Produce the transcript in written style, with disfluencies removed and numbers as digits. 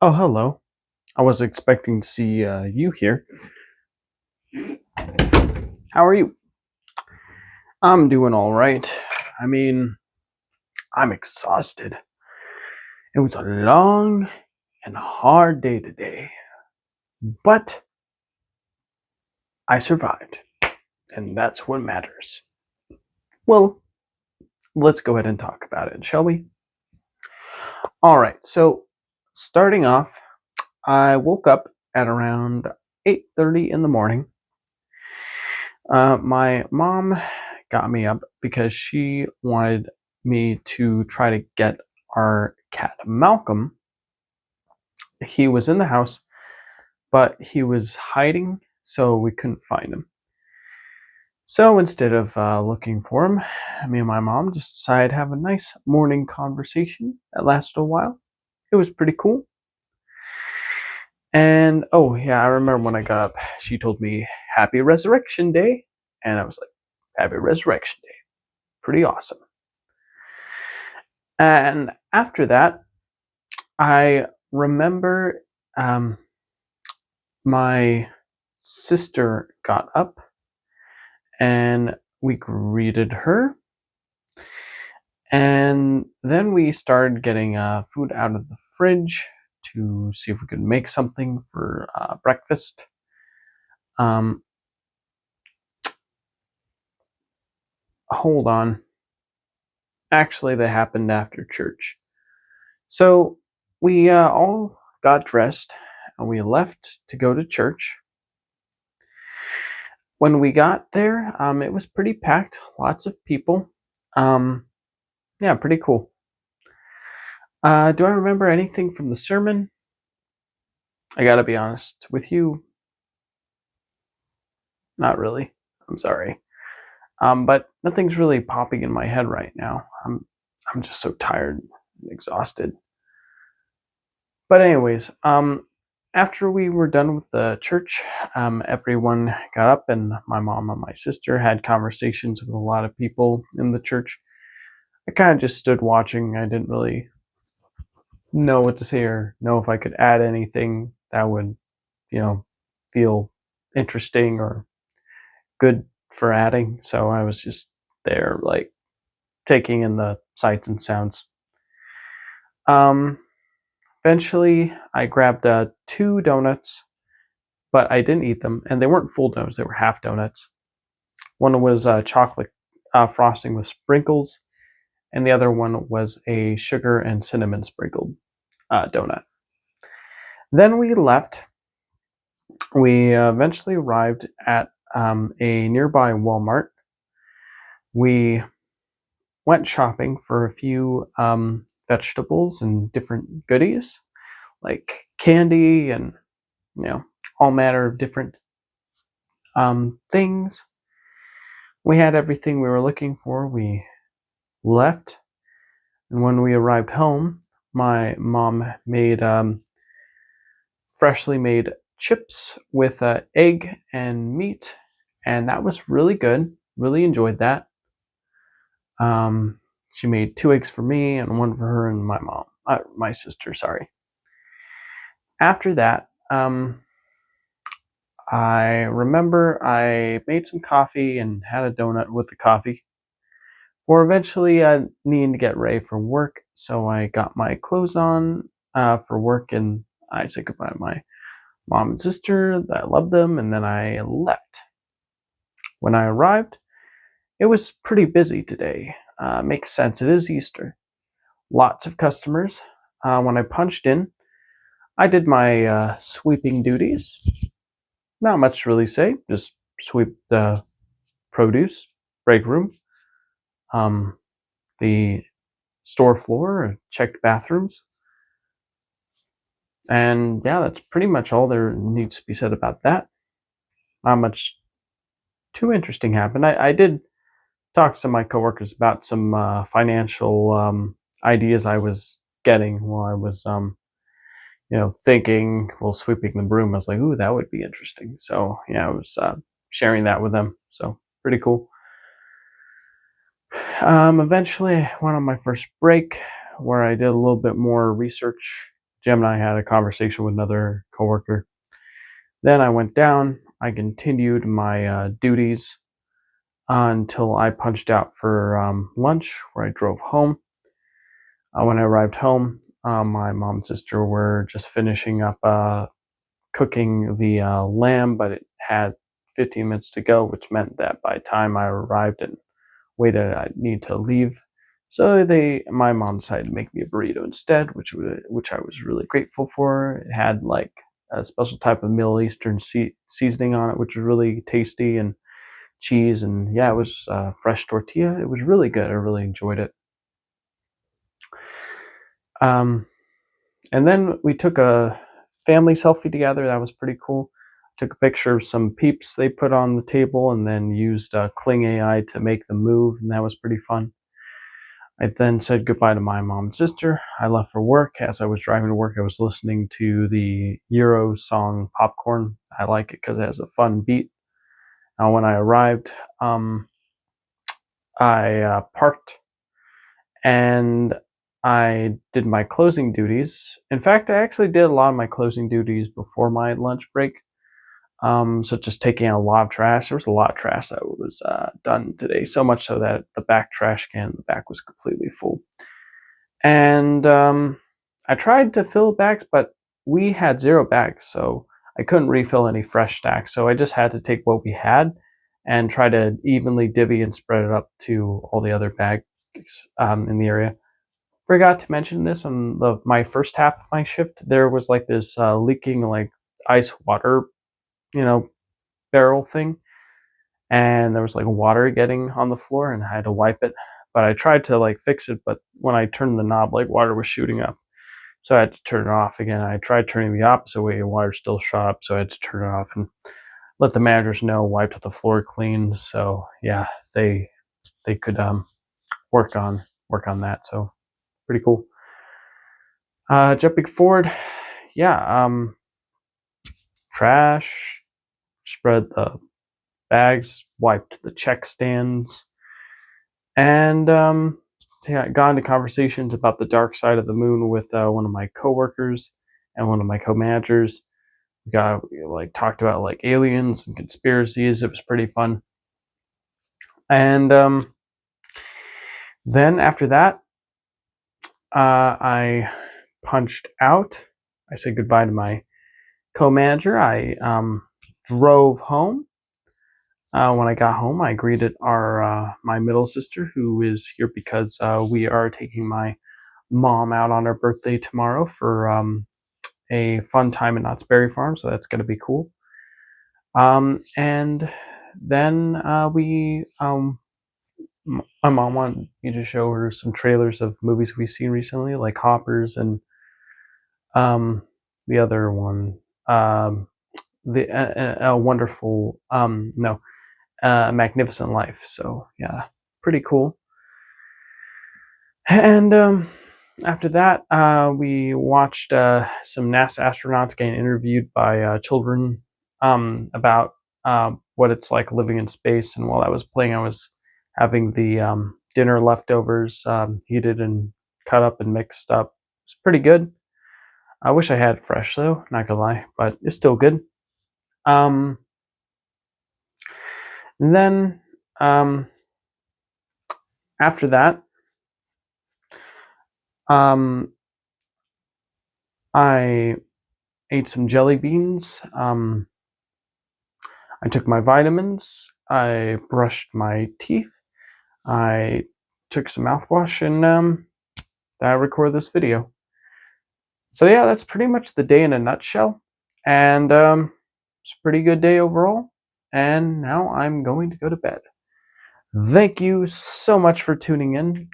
Oh, hello. I was expecting to see you here. How are you? I'm doing all right. I mean, I'm exhausted. It was a long and hard day today, but I survived, and that's what matters. Well, let's go ahead and talk about it, shall we? All right. So, starting off, I woke up at around 8:30 in the morning. My mom got me up because she wanted me to try to get our cat Malcolm. He was in the house, but he was hiding, so we couldn't find him. So instead of looking for him, me and my mom just decided to have a nice morning conversation that lasted a while. It was pretty cool. And oh, yeah, I remember when I got up, she told me Happy Resurrection Day. And I was like, Happy Resurrection Day. Pretty awesome. And after that, I remember um, my sister got up and we greeted her. And then we started getting food out of the fridge to see if we could make something for breakfast. Um, Hold on. Actually, that happened after church. So we all got dressed and we left to go to church. When we got there, it was pretty packed, lots of people. Um, yeah, pretty cool. Do I remember anything from the sermon? I gotta be honest with you, not really. I'm sorry. But nothing's really popping in my head right now. I'm just so tired and exhausted. But anyways, after we were done with the church, everyone got up, and my mom and my sister had conversations with a lot of people in the church. I kind of just stood watching. I didn't really know what to say or know if I could add anything that would, you know, feel interesting or good for adding. So I was just there, like taking in the sights and sounds. Um, Eventually, I grabbed two donuts, but I didn't eat them, and they weren't full donuts; they were half donuts. One was chocolate frosting with sprinkles, and the other one was a sugar and cinnamon sprinkled donut. Then we left. We eventually arrived at a nearby Walmart. We went shopping for a few vegetables and different goodies like candy and you know all manner of different things. We had everything we were looking for. We left, and when we arrived home, my mom made freshly made chips with egg and meat, and that was really good. Really enjoyed that. She made two eggs for me and one for her and my sister. Sorry. After that, I remember I made some coffee and had a donut with the coffee. Or eventually, needing to get ready for work, so I got my clothes on for work, and I said goodbye to my mom and sister. I loved them, and then I left. When I arrived, it was pretty busy today. Makes sense. It is Easter. Lots of customers. When I punched in, I did my sweeping duties. Not much to really say. Just sweep the produce, break room, um, the store floor, checked bathrooms. And yeah, that's pretty much all there needs to be said about that. Not much too interesting happened. I did talk to some of my coworkers about some financial ideas I was getting while I was, thinking while sweeping the broom. I was like, ooh, that would be interesting. So yeah, I was sharing that with them. So pretty cool. Eventually, I went on my first break where I did a little bit more research Jim and I had a conversation with another coworker. Then I went down. I continued my duties until I punched out for lunch, where I drove home. When I arrived home, my mom and sister were just finishing up cooking the lamb, but it had 15 minutes to go, which meant that by the time I arrived and waited, I'd need to leave. So my mom decided to make me a burrito instead, which I was really grateful for. It had like a special type of Middle Eastern seasoning on it, which was really tasty, and cheese, and yeah, it was fresh tortilla. It was really good. I really enjoyed it. Um, and then we took a family selfie together. That was pretty cool. Took a picture of some peeps they put on the table, and then used Kling AI to make them move, and that was pretty fun. I then said goodbye to my mom and sister. I left for work. As I was driving to work, I was listening to the Euro song Popcorn. I like it because it has a fun beat. When I arrived, I parked and I did my closing duties. In fact, I actually did a lot of my closing duties before my lunch break, such as taking out a lot of trash. There was a lot of trash that was done today, so much so that the back trash can in the back was completely full. And I tried to fill bags, but we had 0 bags, so I couldn't refill any fresh stacks. So I just had to take what we had and try to evenly divvy and spread it up to all the other bags in the area. Forgot to mention this on my first half of my shift. There was like this leaking like ice water, barrel thing, and there was like water getting on the floor, and I had to wipe it. But I tried to like fix it, but when I turned the knob, like water was shooting up, so I had to turn it off again. I tried turning the opposite way, and water still shot up, so I had to turn it off and let the managers know. Wiped the floor clean, so yeah, they could work on that. So pretty cool. Jumping forward, yeah, trash, spread the bags, wiped the check stands, and got into conversations about the dark side of the moon with one of my coworkers and one of my co-managers. We talked about like aliens and conspiracies. It was pretty fun. And then after that, I punched out. I said goodbye to my co-manager. I drove home. When I got home, I greeted my middle sister, who is here because we are taking my mom out on her birthday tomorrow for a fun time at Knott's Berry Farm, so that's going to be cool. And then my mom wanted me to show her some trailers of movies we've seen recently, like Hoppers and the other one, the wonderful Magnificent Life. So yeah, pretty cool. And after that, we watched some NASA astronauts getting interviewed by children about what it's like living in space. And while I was playing, I was having the dinner leftovers heated and cut up and mixed up. It's pretty good. I wish I had it fresh though, not gonna lie, but it's still good. And then after that, I ate some jelly beans. I took my vitamins. I brushed my teeth. I took some mouthwash, and I recorded this video. So yeah, that's pretty much the day in a nutshell. And it's a pretty good day overall. And now I'm going to go to bed. Thank you so much for tuning in.